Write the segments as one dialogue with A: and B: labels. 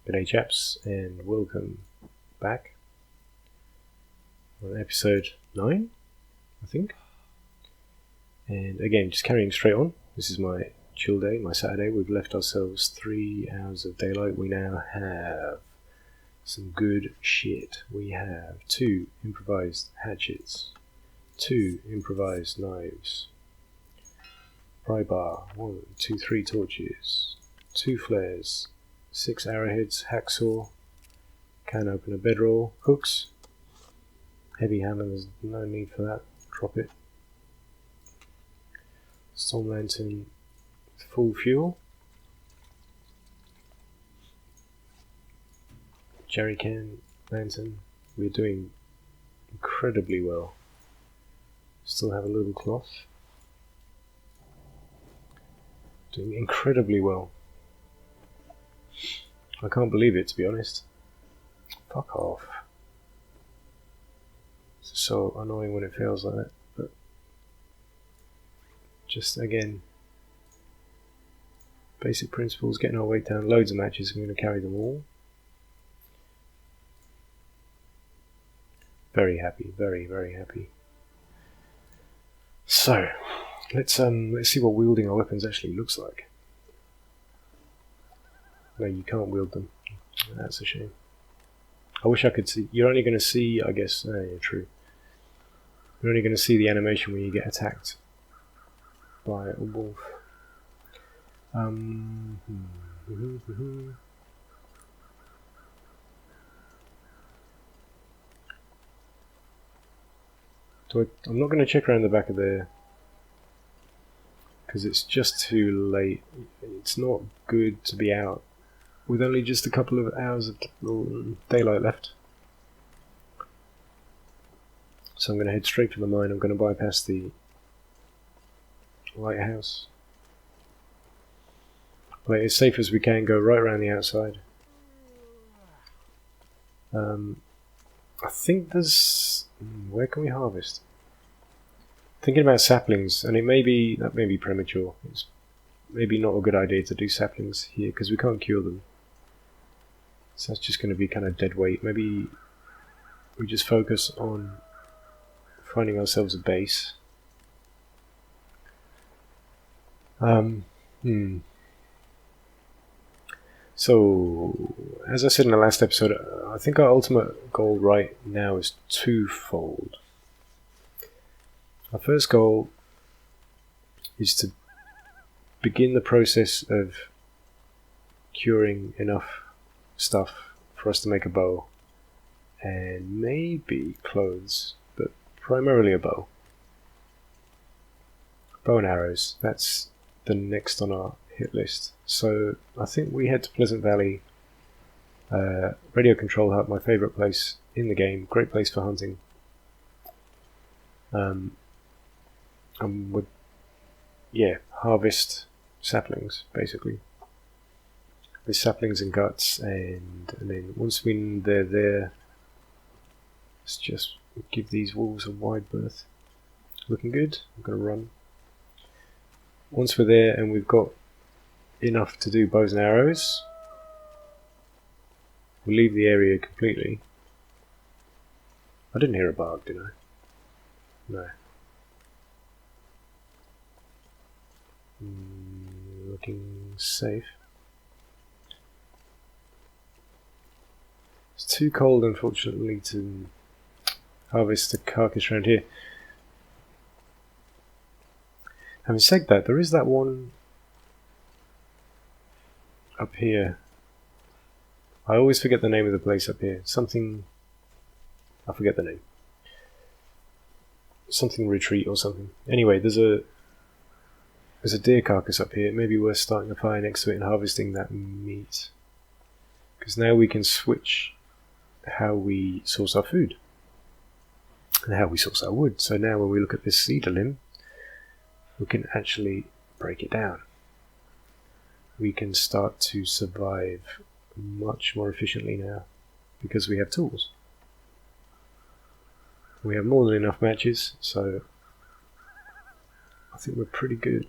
A: G'day chaps, and welcome back on episode 9, I think. And again, just carrying straight on. This is my chill day, my Saturday. We've left ourselves 3 hours of daylight. We now have some good shit. We have 2 improvised hatchets, 2 improvised knives, pry bar, 1, 2, 3 torches, 2 flares, 6 arrowheads, hacksaw, can opener, bedroll, hooks, heavy hammer, there's no need for that, drop it, storm lantern, full fuel, jerry can, lantern. We're doing incredibly well. Still have a little cloth. Doing incredibly well. I can't believe it, to be honest. Fuck off. It's so annoying when it feels like that, but just again, basic principles, getting our weight down, loads of matches, I'm going to carry them all. Very happy, very, very happy. So, let's see what wielding our weapons actually looks like. No, you can't wield them. That's a shame. I wish I could see. You're only going to see, I guess. Yeah, true. You're only going to see the animation when you get attacked by a wolf. I'm not going to check around the back of there because it's just too late. It's not good to be out with only just a couple of hours of daylight left. So I'm going to head straight for the mine. I'm going to bypass the lighthouse. Play it as safe as we can, go right around the outside. I think there's... where can we harvest? Thinking about saplings, and that may be premature. It's maybe not a good idea to do saplings here because we can't cure them. So that's just going to be kind of dead weight. Maybe we just focus on finding ourselves a base. So, as I said in the last episode, I think our ultimate goal right now is twofold. Our first goal is to begin the process of curing enough stuff for us to make a bow and maybe clothes, but primarily a bow. Bow and arrows, that's the next on our hit list. So I think we head to Pleasant Valley, Radio Control Hut, my favourite place in the game, great place for hunting. And would, harvest saplings, basically. There's saplings and guts, and then once they're there, let's just give these wolves a wide berth. Looking good. I'm going to run. Once we're there and we've got enough to do bows and arrows, we'll leave the area completely. I didn't hear a bark, did I? No. Looking safe. It's too cold, unfortunately, to harvest the carcass around here. Having said that, there is that one up here. I always forget the name of the place up here. I forget the name. Something retreat or something. Anyway, there's a deer carcass up here. It may be worth starting a fire next to it and harvesting that meat. Because now we can switch how we source our food. And how we source our wood. So now when we look at this cedar limb, we can actually break it down. We can start to survive much more efficiently now because we have tools. We have more than enough matches, so I think we're pretty good.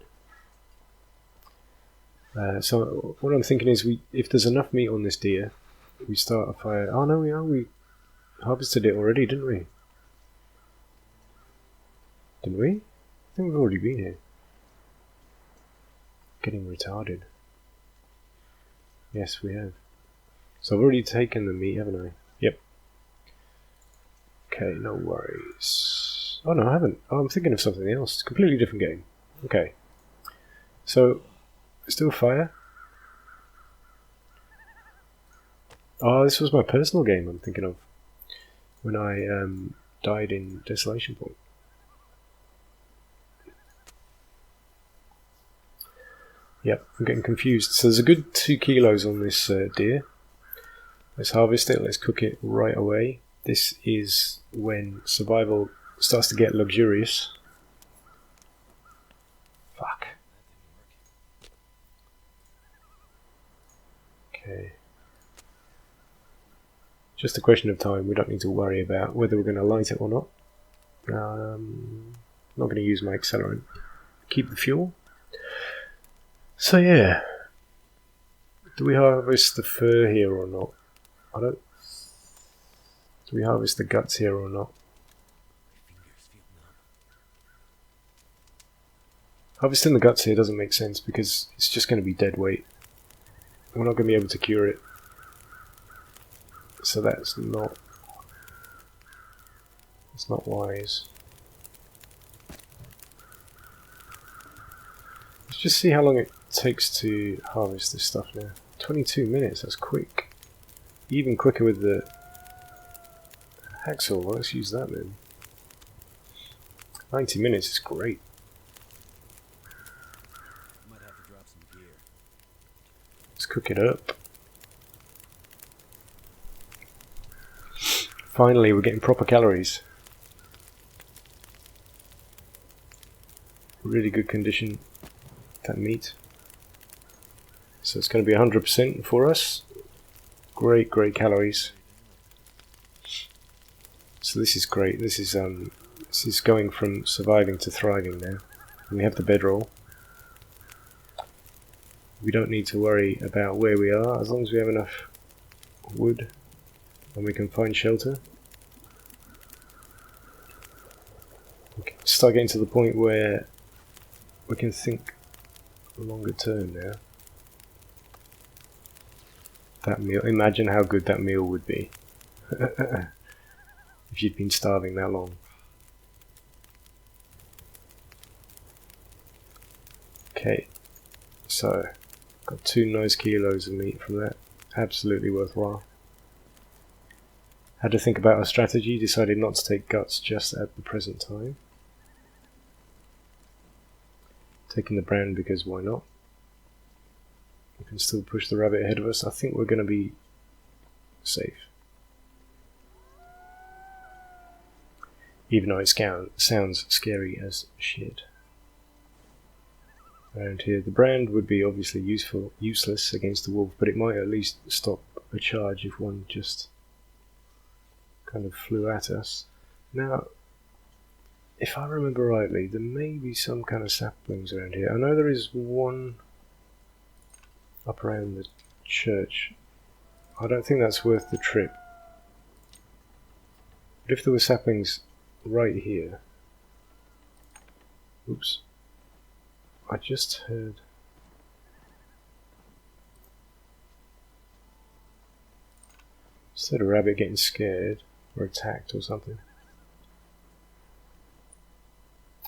A: So what I'm thinking is, if there's enough meat on this deer, We start a fire. Oh no, we harvested it already, didn't we? Didn't we? I think we've already been here. Getting retarded. Yes, we have. So I've already taken the meat, haven't I? Yep. Okay, no worries. Oh no, I haven't. Oh, I'm thinking of something else. It's a completely different game. Okay. So, still fire. Oh, this was my personal game I'm thinking of. When I died in Desolation Point. Yep, I'm getting confused. So there's a good 2 kilos on this deer. Let's harvest it, let's cook it right away. This is when survival starts to get luxurious. Fuck. Okay. Just a question of time. We don't need to worry about whether we're going to light it or not. Not going to use my accelerant. Keep the fuel. So yeah. Do we harvest the fur here or not? I don't... Do we harvest the guts here or not? Harvesting the guts here doesn't make sense because it's just going to be dead weight. We're not going to be able to cure it. So that's not... It's not wise. Let's just see how long it takes to harvest this stuff now. 22 minutes, that's quick. Even quicker with the hacksaw. Let's use that then. 90 minutes is great. Let's cook it up. Finally, we're getting proper calories. Really good condition, that meat. So it's going to be 100% for us. Great calories. So this is great. This is going from surviving to thriving now. We have the bedroll. We don't need to worry about where we are as long as we have enough wood and we can find shelter. We can start getting to the point where we can think longer term now. That meal, imagine how good that meal would be if you'd been starving that long. Okay, so got 2 nice kilos of meat from that. Absolutely worthwhile. Had to think about our strategy, decided not to take guts just at the present time. Taking the brand because why not? We can still push the rabbit ahead of us. I think we're going to be safe. Even though it sounds scary as shit. Around here, the brand would be obviously useless against the wolf, but it might at least stop a charge if one just kind of flew at us. Now, if I remember rightly, there may be some kind of saplings around here. I know there is one up around the church. I don't think that's worth the trip. But if there were saplings right here... Oops. I just heard... a rabbit getting scared or attacked or something.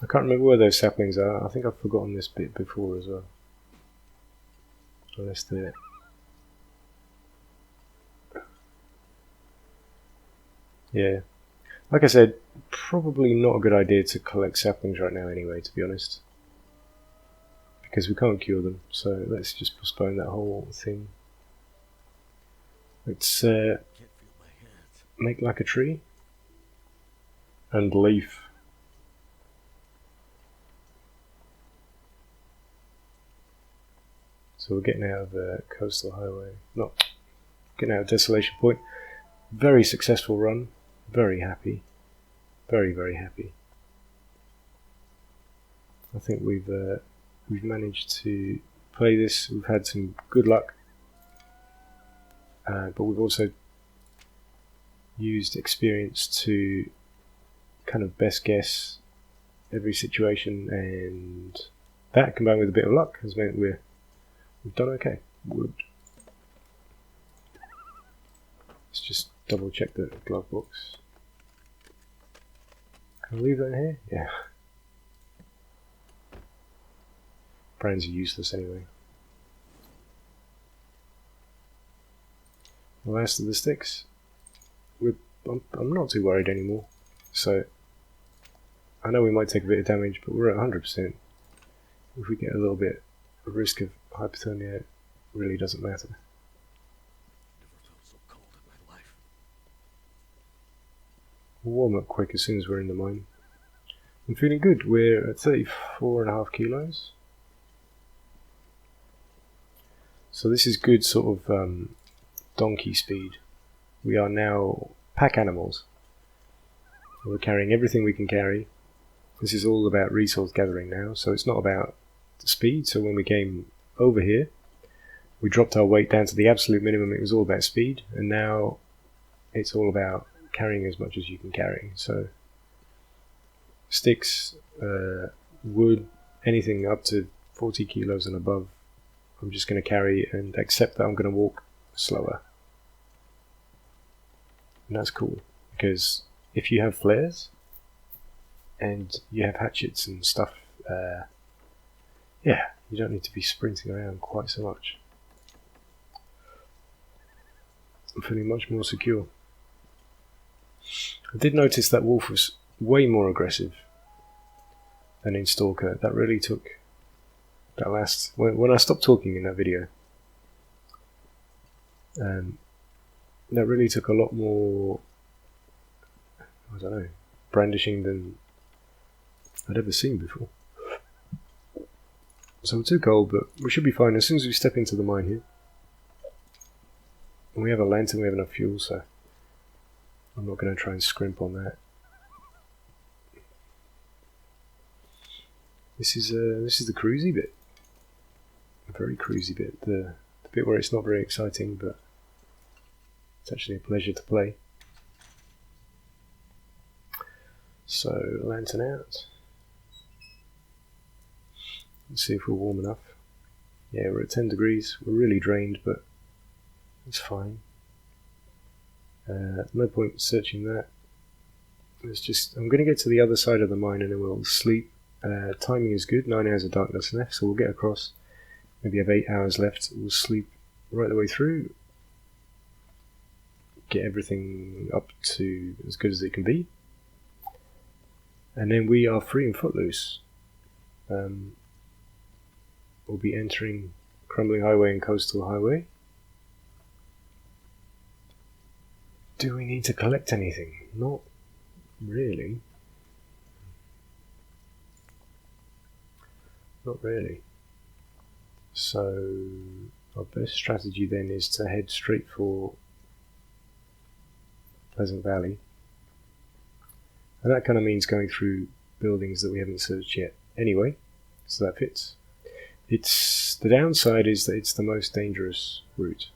A: I can't remember where those saplings are. I think I've forgotten this bit before as well. Unless they're... Yeah. Like I said, probably not a good idea to collect saplings right now anyway, to be honest. Because we can't cure them, so let's just postpone that whole thing. Let's make like a tree. And leaf. So we're getting out of the coastal highway. Not getting out of Desolation Point. Very successful run. Very happy. Very happy. I think we've managed to play this. We've had some good luck. but we've also used experience to kind of best guess every situation, and that combined with a bit of luck has meant we've done okay. Wood. Let's just double check the glove box. Can I leave that in here? Yeah. Brands are useless anyway. The last of the sticks. I'm not too worried anymore. So I know we might take a bit of damage, but we're at 100%. If we get a little bit of risk of hypothermia, it really doesn't matter.
B: Never felt so cold in my life.
A: We'll warm up quick as soon as we're in the mine. I'm feeling good. We're at 34.5 kilos. So this is good sort of donkey speed. We are now pack animals. We're carrying everything we can carry. This is all about resource gathering now, so it's not about speed. So when we came over here, we dropped our weight down to the absolute minimum. It was all about speed, and now it's all about carrying as much as you can carry. So sticks, wood, anything up to 40 kilos and above, I'm just going to carry and accept that I'm going to walk slower. And that's cool, because if you have flares and you have hatchets and stuff, yeah, you don't need to be sprinting around quite so much. I'm feeling much more secure. I did notice that wolf was way more aggressive than in Stalker. That really took that last... When I stopped talking in that video, that really took a lot more, I don't know, brandishing than I'd ever seen before. So we're too cold, but we should be fine as soon as we step into the mine here. And we have a lantern, we have enough fuel, so I'm not going to try and scrimp on that. This is the cruisy bit. A very cruisy bit. The bit where it's not very exciting, but it's actually a pleasure to play. So, lantern out. Let's see if we're warm enough. Yeah, we're at 10 degrees. We're really drained, but it's fine. No point searching that. I'm going to get to the other side of the mine and then we'll sleep. Timing is good, 9 hours of darkness left, so we'll get across. Maybe have 8 hours left. We'll sleep right the way through. Get everything up to as good as it can be. And then we are free and footloose. We'll be entering Crumbling Highway and Coastal Highway. Do we need to collect anything? Not really. Not really. So our best strategy then is to head straight for Pleasant Valley. And that kind of means going through buildings that we haven't searched yet anyway, so that fits. The downside is that it's the most dangerous route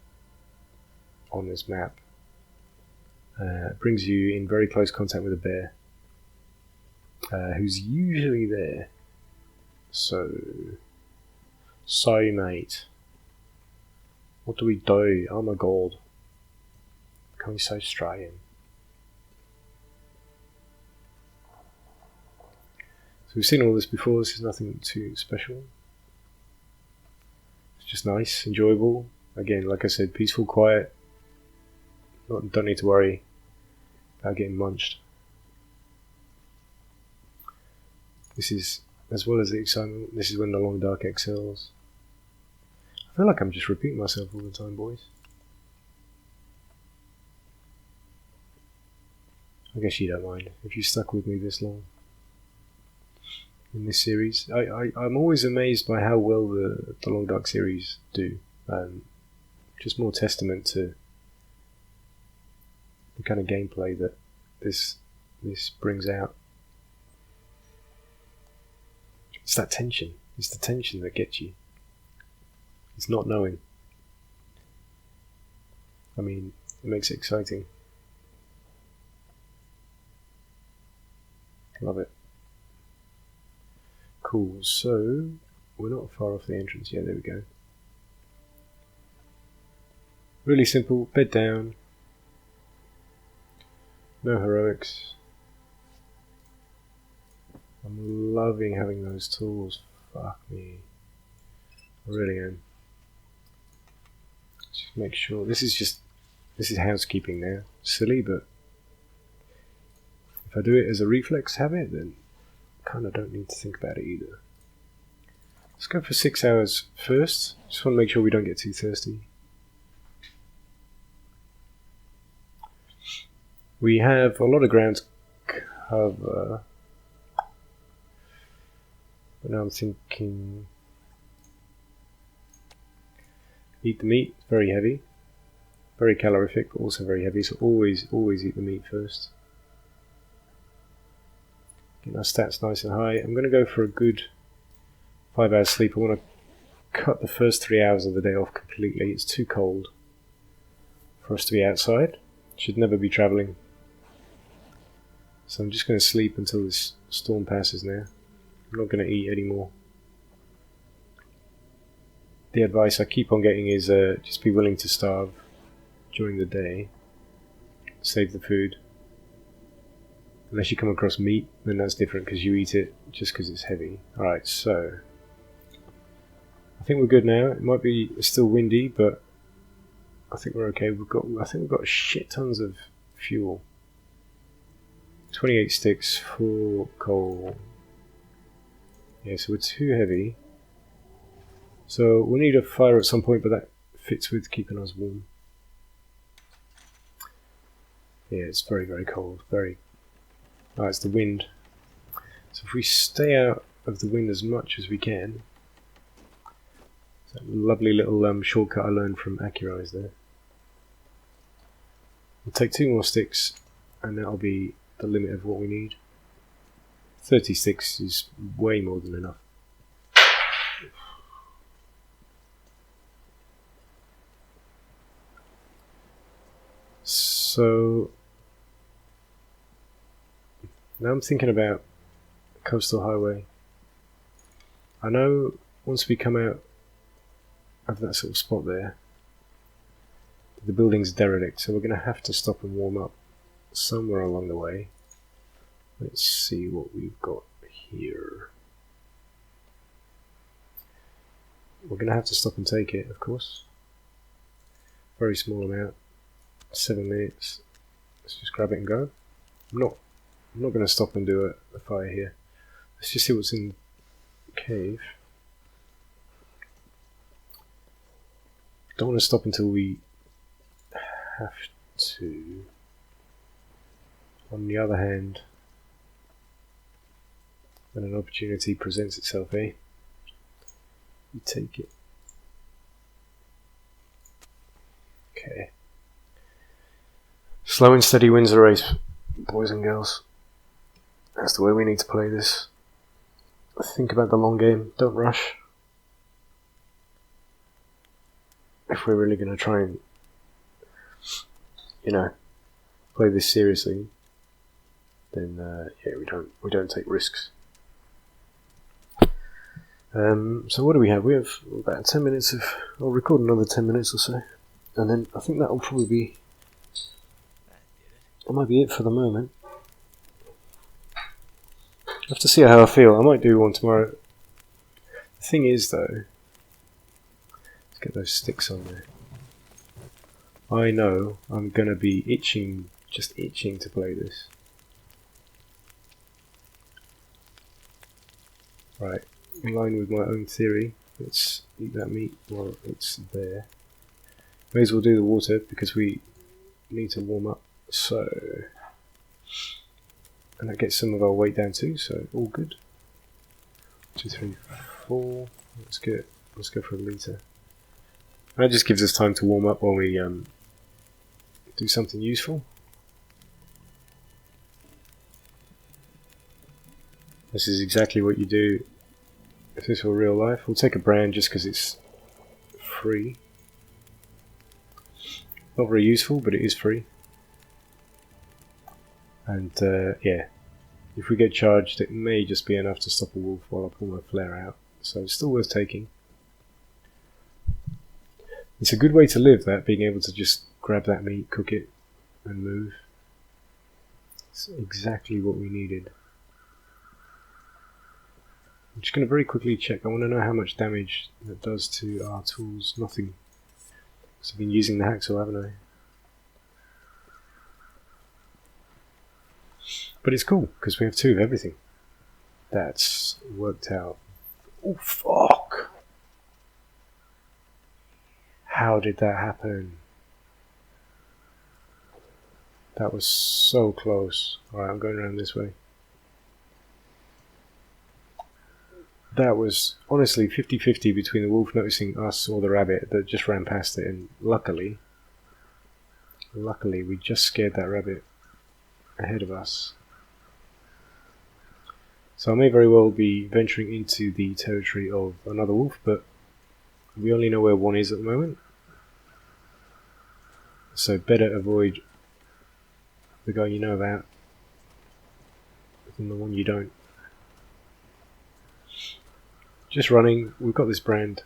A: on this map. It brings you in very close contact with a bear, who's usually there. So mate, what do we do? Oh my god, becoming so Australian. So we've seen all this before. This is nothing too special. It's just nice, enjoyable. Again, like I said, peaceful, quiet. Don't need to worry about getting munched. This is, as well as the excitement, this is when the long dark excels. I feel like I'm just repeating myself all the time, boys. I guess you don't mind if you stuck with me this long in this series. I'm always amazed by how well the Long Dark series do. Just more testament to the kind of gameplay that this brings out. It's that tension. It's the tension that gets you. It's not knowing. I mean, it makes it exciting. Love it. Cool, so we're not far off the entrance yet, there we go. Really simple, bed down. No heroics. I'm loving having those tools. Fuck me. I really am. Just make sure. This is housekeeping now. Silly, but if I do it as a reflex habit, then I kind of don't need to think about it either. Let's go for 6 hours first. Just want to make sure we don't get too thirsty. We have a lot of ground to cover. But now I'm thinking... Eat the meat, very heavy. Very calorific, but also very heavy, so always eat the meat first. Get our stats nice and high. I'm going to go for a good 5 hours sleep. I want to cut the first 3 hours of the day off completely. It's too cold for us to be outside. Should never be travelling. So I'm just going to sleep until this storm passes now. I'm not going to eat anymore. The advice I keep on getting is just be willing to starve during the day. Save the food. Unless you come across meat, then that's different because you eat it just because it's heavy. Alright, so I think we're good now. It might be still windy, but I think we're okay. I think we've got shit tons of fuel. 28 sticks, 4 coal. Yeah, so we're too heavy. So we'll need a fire at some point, but that fits with keeping us warm. Yeah, it's very, very cold. Very. Oh, it's the wind. So if we stay out of the wind as much as we can. That lovely little shortcut I learned from Accurize there. We'll take 2 more sticks, and that'll be the limit of what we need. 30 sticks is way more than enough. So now I'm thinking about coastal highway. I know once we come out of that sort of spot there, the building's derelict, so we're going to have to stop and warm up somewhere along the way. Let's see what we've got here. We're going to have to stop and take it, of course. Very small amount. 7 minutes. Let's just grab it and go. I'm not going to stop and do a fire here. Let's just see what's in the cave. Don't want to stop until we have to. On the other hand, when an opportunity presents itself, you take it. Okay. Slow and steady wins the race, boys and girls. That's the way we need to play this. Think about the long game, don't rush. If we're really going to try and, play this seriously, then we don't take risks. So what do we have? We have about 10 minutes of... I'll record another 10 minutes or so. And then I think that'll probably be... That might be it for the moment. I have to see how I feel. I might do one tomorrow. The thing is, though... Let's get those sticks on there. I know I'm going to be just itching to play this. Right, in line with my own theory, let's eat that meat while it's there. May as well do the water because we need to warm up. So, and that gets some of our weight down too, so all good. 2, 3, 4. Let's go for a litre. That just gives us time to warm up while we do something useful. This is exactly what you do if this were real life. We'll take a brand just because it's free. Not very useful, but it is free. And yeah, if we get charged, it may just be enough to stop a wolf while I pull my flare out. So it's still worth taking. It's a good way to live, that, being able to just grab that meat, cook it, and move. It's exactly what we needed. I'm just going to very quickly check. I want to know how much damage that does to our tools. Nothing. Because I've been using the hacksaw, haven't I? But it's cool, because we have 2 of everything. That's worked out. Oh, fuck! How did that happen? That was so close. Alright, I'm going around this way. That was honestly 50-50 between the wolf noticing us or the rabbit that just ran past it, and luckily we just scared that rabbit ahead of us. So I may very well be venturing into the territory of another wolf, but we only know where one is at the moment. So better avoid the guy you know about than the one you don't. Just running. We've got this brand.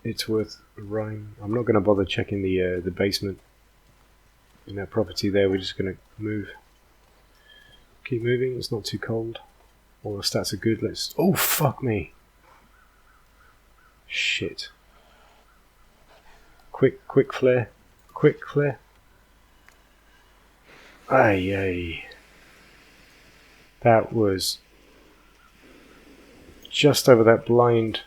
A: It's worth running. I'm not going to bother checking the basement in that property there. We're just going to move. Keep moving. It's not too cold. All the stats are good. Let's. Oh, fuck me. Shit. Quick flare. Quick flare. Ay. That was just over that blind.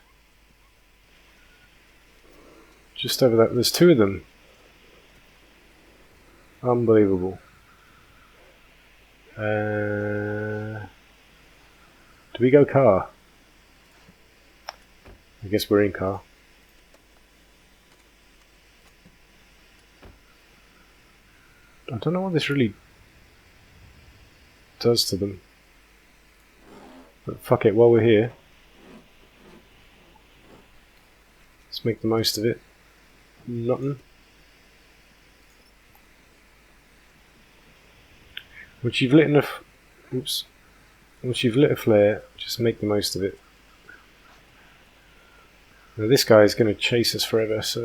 A: Just over that. There's 2 of them. Unbelievable. Do we go car? I guess we're in car. I don't know what this really does to them. But fuck it, while we're here, let's make the most of it. Nothing. Once you've lit enough, once you've lit a flare, just make the most of it. Now this guy is going to chase us forever, so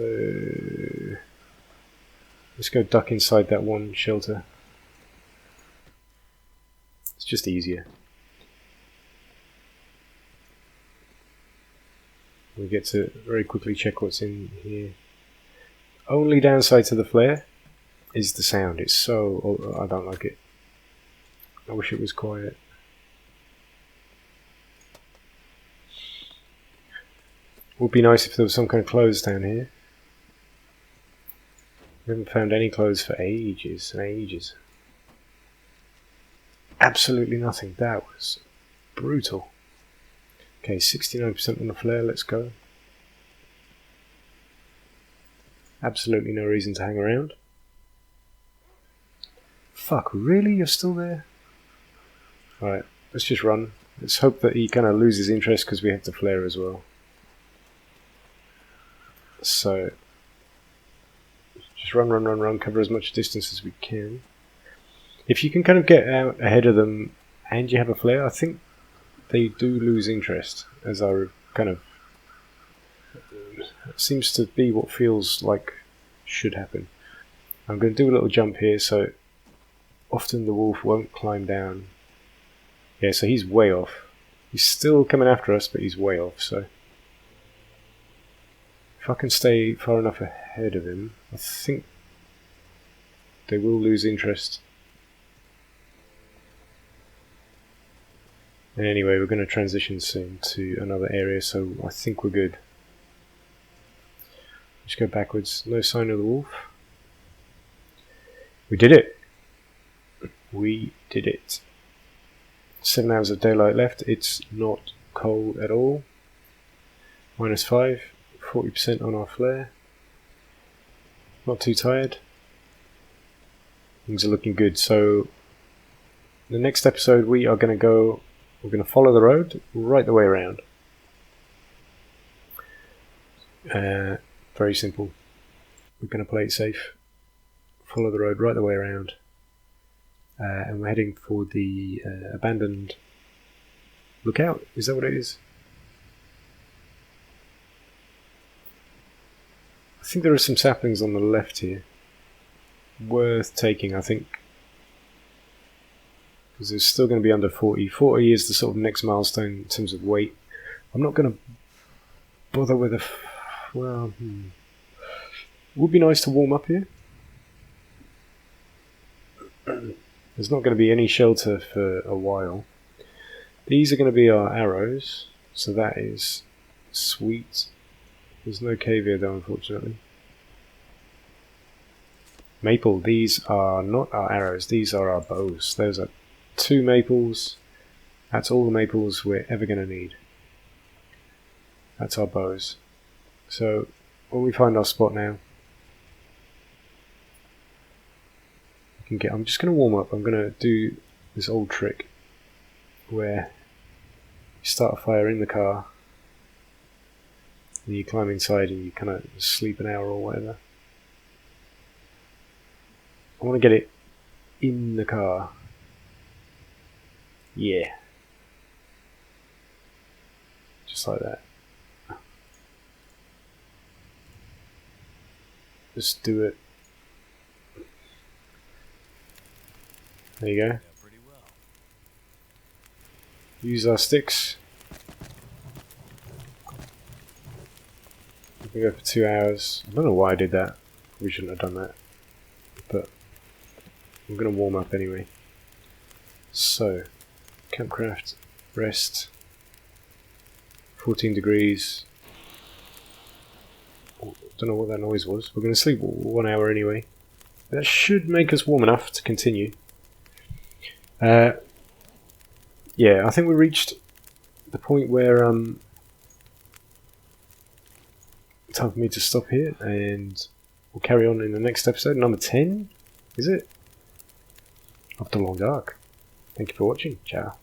A: let's go duck inside that one shelter. It's just easier. We get to very quickly check what's in here. Only downside to the flare is the sound. It's so... I don't like it. I wish it was quiet. Would be nice if there was some kind of clothes down here. We haven't found any clothes for ages and ages. Absolutely nothing. That was brutal. Okay, 69% on the flare. Let's go. Absolutely no reason to hang around. Fuck, really? You're still there? Alright, let's just run. Let's hope that he kind of loses interest because we have to flare as well. So, just run, cover as much distance as we can. If you can kind of get out ahead of them and you have a flare, I think they do lose interest, as I kind of... seems to be what feels like should happen. I'm going to do a little jump here, so often the wolf won't climb down. Yeah, so he's way off. He's still coming after us, but he's way off, so... if I can stay far enough ahead of him, I think they will lose interest. And anyway, we're going to transition soon to another area, so I think we're good. Just go backwards. No sign of the wolf. We did it! We did it. 7 hours of daylight left. It's not cold at all. -5. 40% on our flare. Not too tired. Things are looking good. So the next episode we're going to follow the road right the way around. Very simple. we're going to play it safe, follow the road right the way around, and we're heading for the abandoned lookout. Is that what it is? I think there are some saplings on the left here. Worth taking, I think. Because it's still going to be under 40. 40 is the sort of next milestone in terms of weight. I'm not going to bother with a... Well, it would be nice to warm up here. There's not going to be any shelter for a while. These are going to be our arrows. So that is sweet. There's no cave here though, unfortunately. Maple, these are not our arrows, these are our bows. Those are 2 maples. That's all the maples we're ever going to need. That's our bows. So, when we find our spot now, I'm just going to warm up. I'm going to do this old trick where you start a fire in the car, and you climb inside and you kind of sleep an hour or whatever. I want to get it in the car. Yeah. Just like that. Just do it. There you go.
B: Yeah, pretty well.
A: Use our sticks. We can go for 2 hours. I don't know why I did that. We shouldn't have done that. But I'm going to warm up anyway. So, campcraft, rest, 14 degrees. Don't know what that noise was. We're going to sleep 1 hour anyway. That should make us warm enough to continue. Yeah, I think we reached the point where time for me to stop here, and we'll carry on in the next episode, number 10, is it? Of The Long Dark. Thank you for watching. Ciao.